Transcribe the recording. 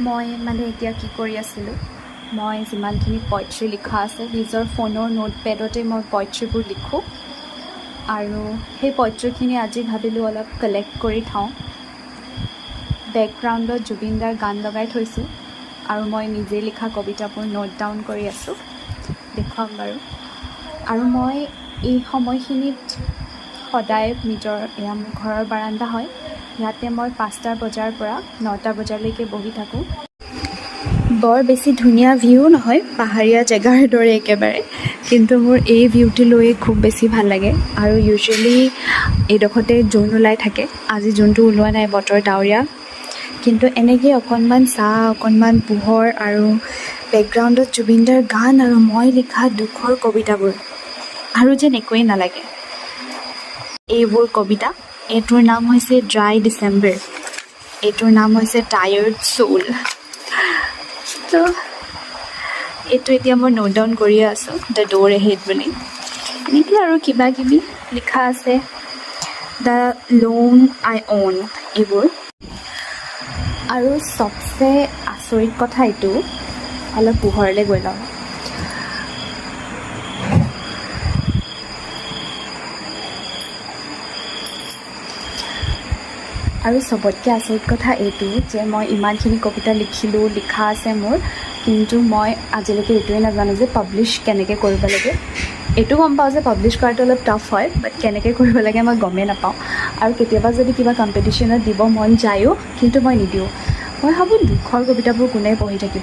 মই মানে এতিয়া কি কৰি আছিলোঁ, মই যিমানখিনি পইট্ৰি লিখা আছে নিজৰ ফোনৰ নোটপেডতে মই পইট্ৰিবোৰ লিখোঁ আৰু সেই পইট্ৰিখিনি আজি ভাবিলোঁ অলপ কালেক্ট কৰি থওঁ। বেকগ্ৰাউণ্ডত জুবিন দাৰ গান লগাই থৈছোঁ আৰু মই নিজে লিখা কবিতাবোৰ নোট ডাউন কৰি আছোঁ, দেখুৱাম বাৰু। আৰু মই এই সময়খিনিত সদায় এয়া মোৰ ঘৰৰ বাৰাণ্ডা হয়, ইয়াতে মই 5টা বজাৰ পৰা 9টা বজালৈকে বহি থাকোঁ। বৰ বেছি ধুনীয়া ভিউ নহয়, পাহাৰীয়া জেগাৰ দৰে একেবাৰে, কিন্তু মোৰ এই ভিউটো লৈয়ে খুব বেছি ভাল লাগে। আৰু ইউজুৱেলি এইডোখৰতে জোন ওলাই থাকে, আজি জোনটো ওলোৱা নাই, বতৰ ডাৱৰীয়া, কিন্তু এনেকৈ অকণমান ছাঁ, অকণমান পোহৰ আৰু বেকগ্ৰাউণ্ডত জুবিন দাৰ গান আৰু মই লিখা দুখৰ কবিতাবোৰ, আৰু যেন একোৱেই নালাগে। এইবোৰ কবিতা, এইটোৰ নাম হৈছে ড্ৰাই ডিচেম্বৰ, এইটোৰ নাম হৈছে টায়াৰ্ড চ'ল। তো এইটো এতিয়া মই নোট ডাউন কৰিয়ে আছোঁ, দ্য ড'ৰ এহেড বুলি। এনেকৈ আৰু কিবা কিবি লিখা আছে, দ্য লোন আই অ'ন, এইবোৰ। আৰু চবচে আচৰিত কথা এইটো, অলপ পোহৰলৈ গৈ লওঁ। আৰু চবতকৈ আচৰিত কথা এইটো যে মই ইমানখিনি কবিতা লিখা আছে মোৰ, কিন্তু মই আজিলৈকে এইটোৱে নাজানো যে পাব্লিছ কেনেকৈ কৰিব লাগে। এইটো গম পাওঁ যে পাব্লিছ কৰাটো অলপ টাফ হয়, বাট কেনেকৈ কৰিব লাগে মই গমেই নাপাওঁ। আৰু কেতিয়াবা যদি কিবা কম্পিটিশ্যনত দিব মন যায়ো, কিন্তু মই নিদিওঁ। মই ভাবোঁ দুখৰ কবিতাবোৰ কোনে পঢ়ি থাকিব।